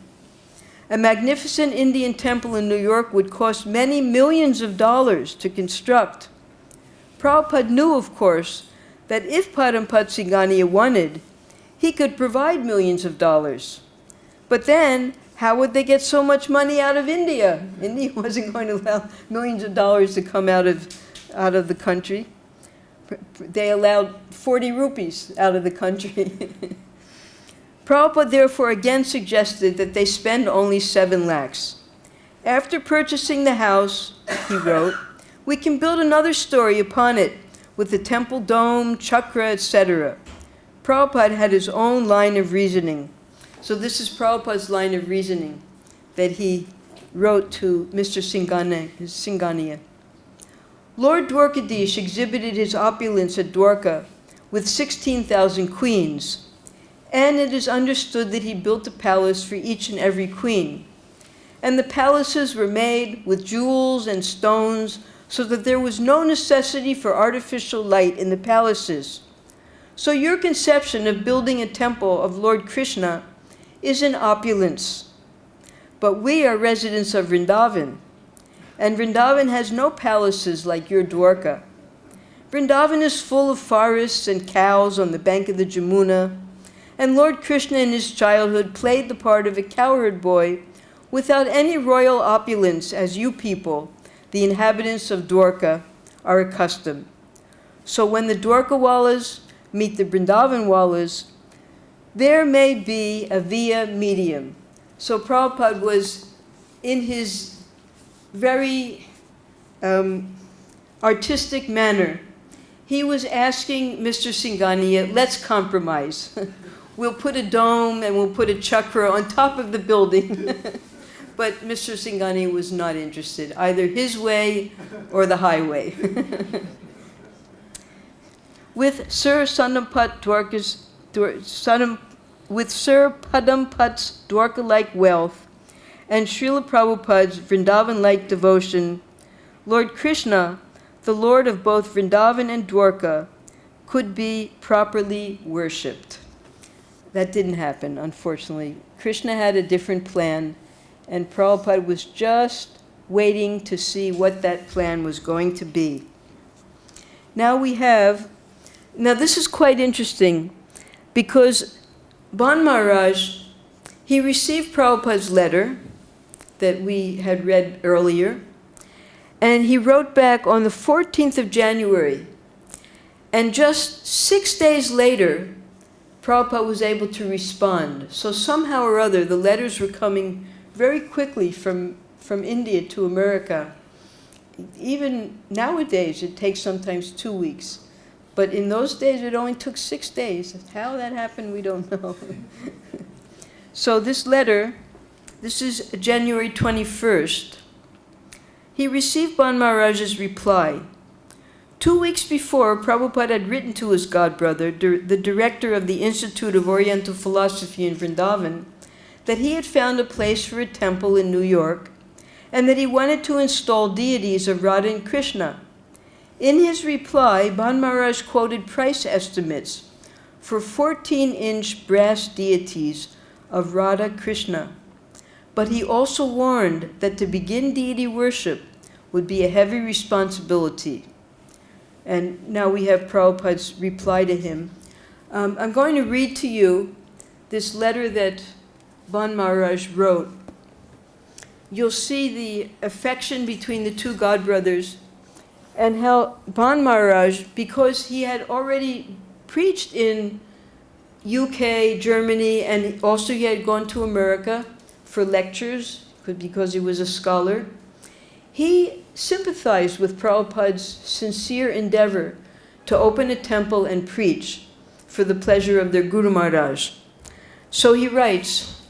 A magnificent Indian temple in New York would cost many millions of dollars to construct. Prabhupada knew, of course, that if Padampat Singaniya wanted, he could provide millions of dollars. But then, how would they get so much money out of India? India wasn't going to allow millions of dollars to come out of the country. They allowed 40 rupees out of the country. Prabhupada therefore again suggested that they spend only 7 lakhs. After purchasing the house, he wrote, we can build another story upon it with the temple dome, chakra, etc. Prabhupada had his own line of reasoning. So this is Prabhupada's line of reasoning, that he wrote to Mr. Singania. Lord Dwarkadish exhibited his opulence at Dwarka with 16,000 queens, and it is understood that he built a palace for each and every queen. And the palaces were made with jewels and stones, so that there was no necessity for artificial light in the palaces. So your conception of building a temple of Lord Krishna is in opulence. But we are residents of Vrindavan, and Vrindavan has no palaces like your Dwarka. Vrindavan is full of forests and cows on the bank of the Jamuna, and Lord Krishna in his childhood played the part of a cowherd boy without any royal opulence as you people, the inhabitants of Dwarka, are accustomed. So when the Dwarkawalas meet the Vrindavanwalas, there may be a via medium. So Prabhupada was, in his very artistic manner, he was asking Mr. Singania, let's compromise. We'll put a dome and we'll put a chakra on top of the building. But Mr. Singani was not interested, either his way or the highway. With Sir Padampat's Dwarka-like wealth and Srila Prabhupada's Vrindavan-like devotion, Lord Krishna, the Lord of both Vrindavan and Dwarka, could be properly worshipped. That didn't happen, unfortunately. Krishna had a different plan, and Prabhupada was just waiting to see what that plan was going to be. Now this is quite interesting, because Ban Maharaj, he received Prabhupada's letter that we had read earlier, and he wrote back on the 14th of January. And just 6 days later, Prabhupada was able to respond. So somehow or other, the letters were coming very quickly from India to America. Even nowadays, it takes sometimes 2 weeks. But in those days, it only took 6 days. How that happened, we don't know. So this letter, this is January 21st. He received Ban Maharaj's reply. 2 weeks before, Prabhupada had written to his godbrother, the director of the Institute of Oriental Philosophy in Vrindavan, that he had found a place for a temple in New York, and that he wanted to install deities of Radha and Krishna. In his reply, Ban Maharaj quoted price estimates for 14-inch brass deities of Radha Krishna. But he also warned that to begin deity worship would be a heavy responsibility. And now we have Prabhupada's reply to him. I'm going to read to you this letter that Ban Maharaj wrote. You'll see the affection between the two godbrothers, and how Ban Maharaj, because he had already preached in UK, Germany, and also he had gone to America for lectures, because he was a scholar, he sympathized with Prabhupada's sincere endeavor to open a temple and preach for the pleasure of their Guru Maharaj. So he writes,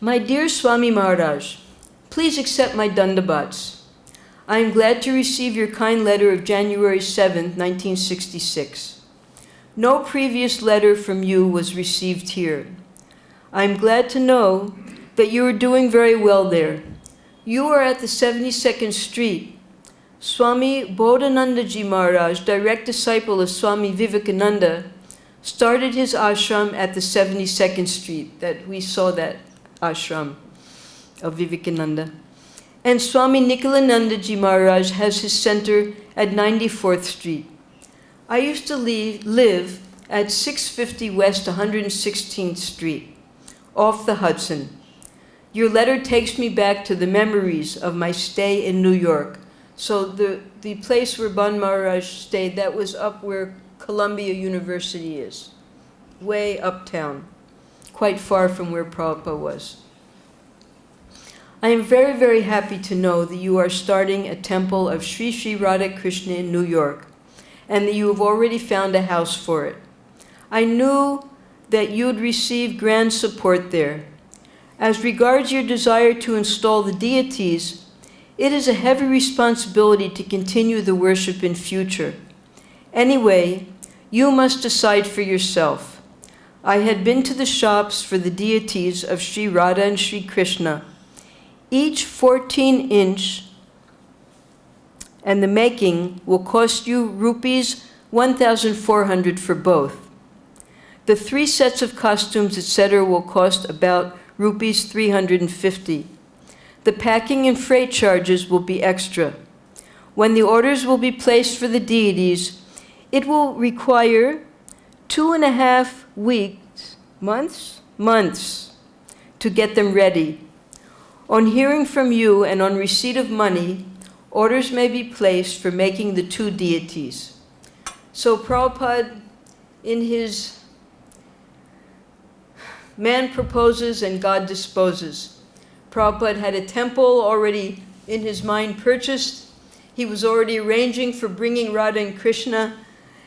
"My dear Swami Maharaj, please accept my dandabats. I am glad to receive your kind letter of January 7, 1966. No previous letter from you was received here. I am glad to know that you are doing very well there. You are at the 72nd Street. Swami Bodhanandaji Maharaj, direct disciple of Swami Vivekananda, started his ashram at the 72nd Street. That we saw that ashram of Vivekananda. And Swami Nikhilanandaji Maharaj has his center at 94th Street. I used to live at 650 West 116th Street, off the Hudson. Your letter takes me back to the memories of my stay in New York." So the place where Ban Maharaj stayed, that was up where Columbia University is, way uptown, quite far from where Prabhupada was. "I am very, very happy to know that you are starting a temple of Sri Sri Radha Krishna in New York, and that you have already found a house for it. I knew that you'd receive grand support there. As regards your desire to install the deities, it is a heavy responsibility to continue the worship in future. Anyway, you must decide for yourself. I had been to the shops for the deities of Sri Radha and Sri Krishna, each 14-inch, and the making will cost you rupees 1,400 for both. The 3 sets of costumes, etc., will cost about rupees 350. The packing and freight charges will be extra. When the orders will be placed for the deities, it will require 2.5 weeks, months, to get them ready. On hearing from you and on receipt of money, orders may be placed for making the 2 deities. So Prabhupada, in his Man proposes and God disposes. Prabhupada had a temple already in his mind purchased. He was already arranging for bringing Radha and Krishna,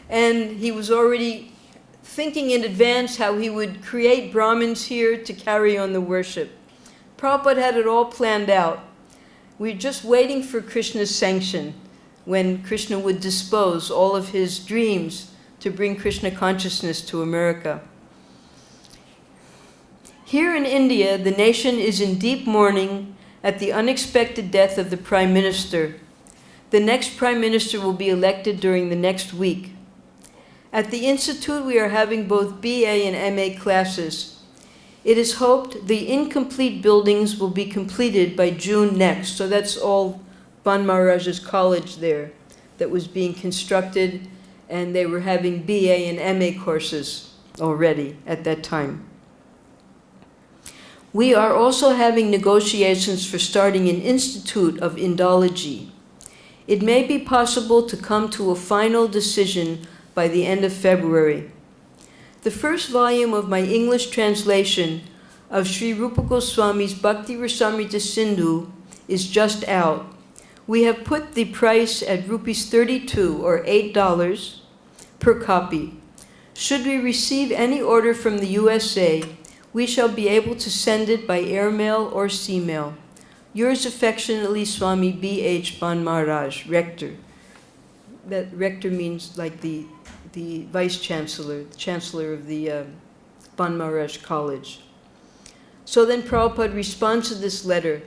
and he was already thinking in advance how he would create Brahmins here to carry on the worship. Prabhupada had it all planned out. We're just waiting for Krishna's sanction, when Krishna would dispose all of his dreams to bring Krishna consciousness to America. Here in India, the nation is in deep mourning at the unexpected death of the Prime Minister. The next Prime Minister will be elected during the next week. At the Institute, we are having both BA and MA classes. It is hoped the incomplete buildings will be completed by June next. So that's all Ban Maharaj's college there that was being constructed, and they were having BA and MA courses already at that time. We are also having negotiations for starting an Institute of Indology. It may be possible to come to a final decision by the end of February. The first volume of my English translation of Sri Rupa Goswami's Bhakti Rasamrita Sindhu is just out. We have put the price at rupees 32 or $8 per copy. Should we receive any order from the USA, we shall be able to send it by airmail or sea mail. Yours affectionately, Swami B.H. Ban Maharaj, Rector. That Rector means like the Vice Chancellor, the Chancellor of the Ban Maharaj College. So then Prabhupada responds to this letter.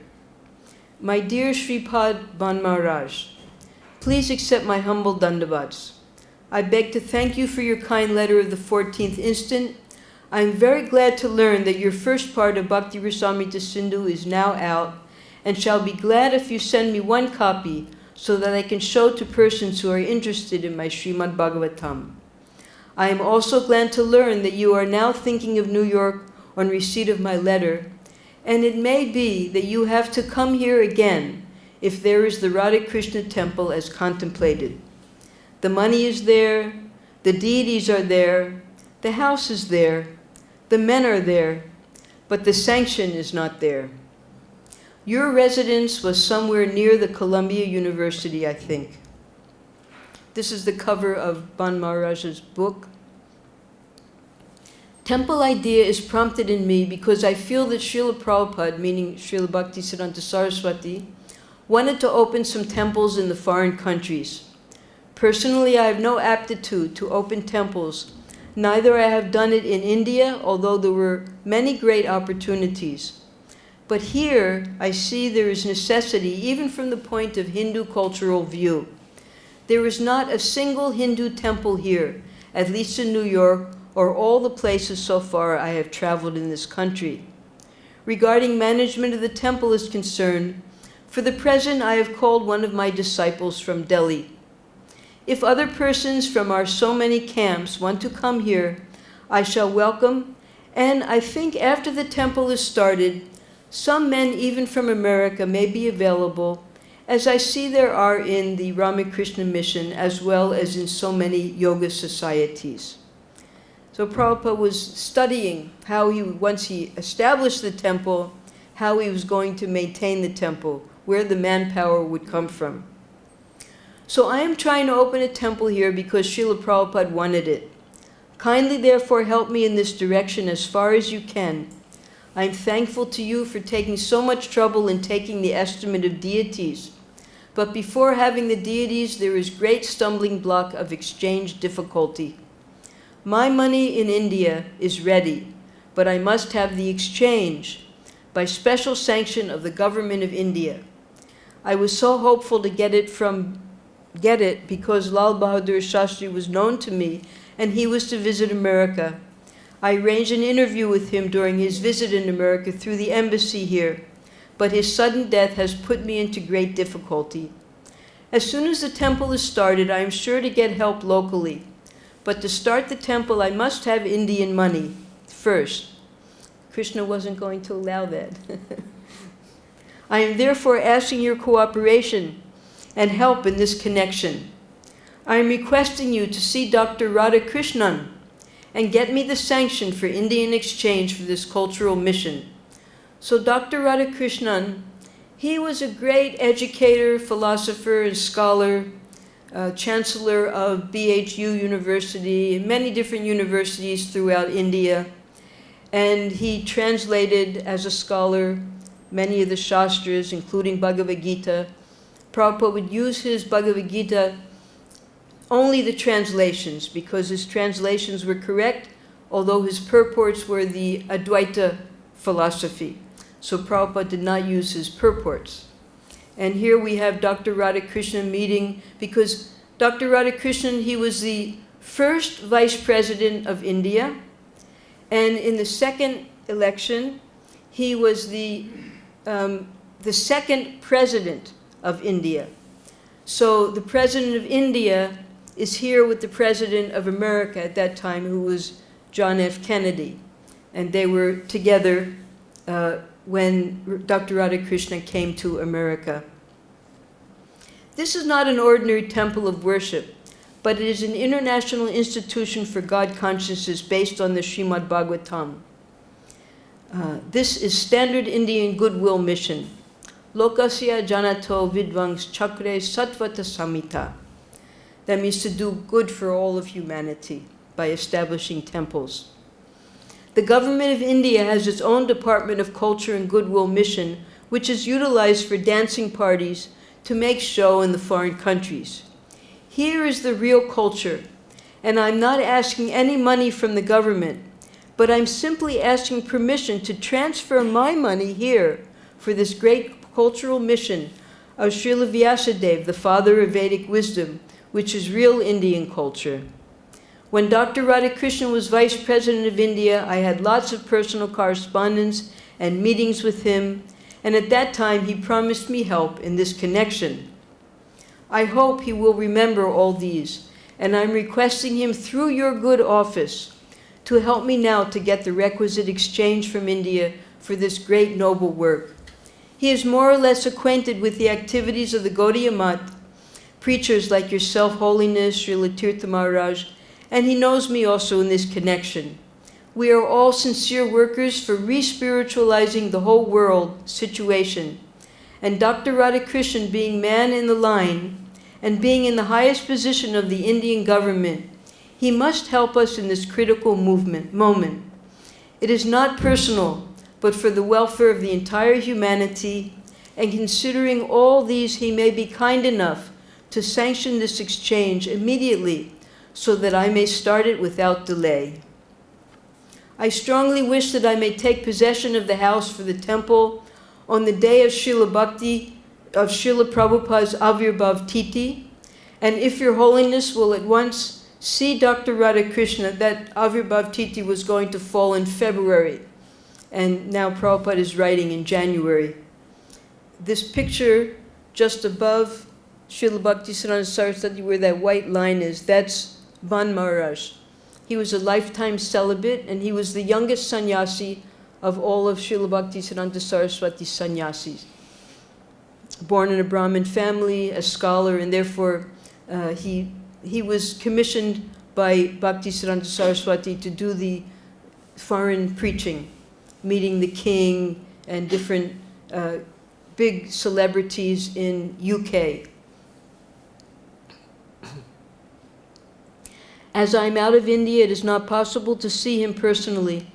My dear Sripad Ban Maharaj, please accept my humble dandavats. I beg to thank you for your kind letter of the 14th instant. I am very glad to learn that your first part of Bhakti Rasamrita Sindhu is now out, and shall be glad if you send me 1 copy so that I can show to persons who are interested in my Srimad Bhagavatam. I am also glad to learn that you are now thinking of New York on receipt of my letter, and it may be that you have to come here again if there is the Radha Krishna temple as contemplated. The money is there, the deities are there, the house is there, the men are there, but the sanction is not there. Your residence was somewhere near the Columbia University, I think. This is the cover of Ban Maharaj's book. Temple idea is prompted in me because I feel that Srila Prabhupada, meaning Srila Bhaktisiddhanta Saraswati, wanted to open some temples in the foreign countries. Personally, I have no aptitude to open temples. Neither I have done it in India, although there were many great opportunities. But here, I see there is necessity, even from the point of Hindu cultural view. There is not a single Hindu temple here, at least in New York, or all the places so far I have traveled in this country. Regarding management of the temple is concerned, for the present I have called one of my disciples from Delhi. If other persons from our so many camps want to come here, I shall welcome, and I think after the temple is started, some men even from America may be available, as I see there are in the Ramakrishna Mission as well as in so many yoga societies. So Prabhupada was studying how once he established the temple, how he was going to maintain the temple, where the manpower would come from. So I am trying to open a temple here because Srila Prabhupada wanted it. Kindly therefore help me in this direction as far as you can. I'm thankful to you for taking so much trouble in taking the estimate of deities. But before having the deities, there is great stumbling block of exchange difficulty. My money in India is ready, but I must have the exchange by special sanction of the government of India. I was so hopeful to get it because Lal Bahadur Shastri was known to me and he was to visit America. I arranged an interview with him during his visit in America through the embassy here, but his sudden death has put me into great difficulty. As soon as the temple is started, I am sure to get help locally. But to start the temple, I must have Indian money first. Krishna wasn't going to allow that. I am therefore asking your cooperation and help in this connection. I am requesting you to see Dr. Radhakrishnan and get me the sanction for Indian exchange for this cultural mission. So Dr. Radhakrishnan, he was a great educator, philosopher, and scholar, chancellor of BHU University, many different universities throughout India. And he translated as a scholar many of the Shastras, including Bhagavad-Gita. Prabhupada would use his Bhagavad-Gita, only the translations, because his translations were correct, although his purports were the Advaita philosophy. So Prabhupada did not use his purports. And here we have Dr. Radhakrishnan meeting, because Dr. Radhakrishnan, he was the first vice president of India, and in the second election, he was the second president of India. So the president of India is here with the president of America at that time, who was John F. Kennedy. And they were together when Dr. Radhakrishnan came to America. This is not an ordinary temple of worship, but it is an international institution for God consciousness based on the Srimad Bhagavatam. This is standard Indian goodwill mission. Lokasya janato vidvangs chakre satvata samita. That means to do good for all of humanity by establishing temples. The government of India has its own Department of Culture and Goodwill mission, which is utilized for dancing parties to make show in the foreign countries. Here is the real culture, and I'm not asking any money from the government, but I'm simply asking permission to transfer my money here for this great cultural mission of Srila Vyasadeva, the father of Vedic wisdom, which is real Indian culture. When Dr. Radhakrishnan was Vice President of India, I had lots of personal correspondence and meetings with him, and at that time he promised me help in this connection. I hope he will remember all these, and I'm requesting him through your good office to help me now to get the requisite exchange from India for this great noble work. He is more or less acquainted with the activities of the Gaudiya Math, preachers like yourself, Holiness, Srila Tirtha Maharaj, and he knows me also in this connection. We are all sincere workers for re-spiritualizing the whole world situation. And Dr. Radhakrishnan, being man in the line and being in the highest position of the Indian government, he must help us in this critical moment. It is not personal, but for the welfare of the entire humanity, and considering all these, he may be kind enough to sanction this exchange immediately so that I may start it without delay. I strongly wish that I may take possession of the house for the temple on the day of Srila Bhakti, of Srila Prabhupada's Avirbhav Titi, and if your Holiness will at once see Dr. Radhakrishna, that Avirbhav Titi was going to fall in February, and now Prabhupada is writing in January. This picture just above Srila Bhaktisiddhanta Saraswati, where that white line is, that's Ban Maharaj. He was a lifetime celibate, and he was the youngest sannyasi of all of Srila Bhaktisiddhanta Saraswati's sannyasis. Born in a Brahmin family, a scholar, and therefore he was commissioned by Bhaktisiddhanta Saraswati to do the foreign preaching, meeting the king and different big celebrities in UK. As I'm out of India, it is not possible to see him personally,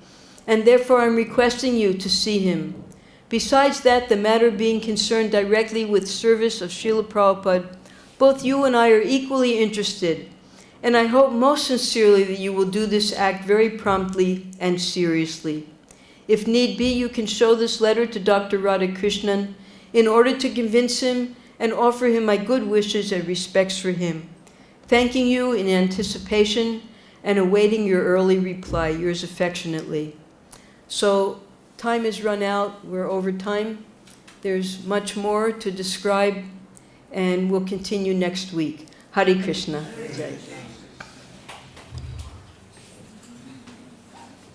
and therefore I'm requesting you to see him. Besides that, the matter being concerned directly with service of Srila Prabhupada, both you and I are equally interested, and I hope most sincerely that you will do this act very promptly and seriously. If need be, you can show this letter to Dr. Radhakrishnan in order to convince him and offer him my good wishes and respects for him. Thanking you in anticipation and awaiting your early reply. Yours affectionately. So, time has run out. We're over time. There's much more to describe, and we'll continue next week. Hare Krishna. Jai.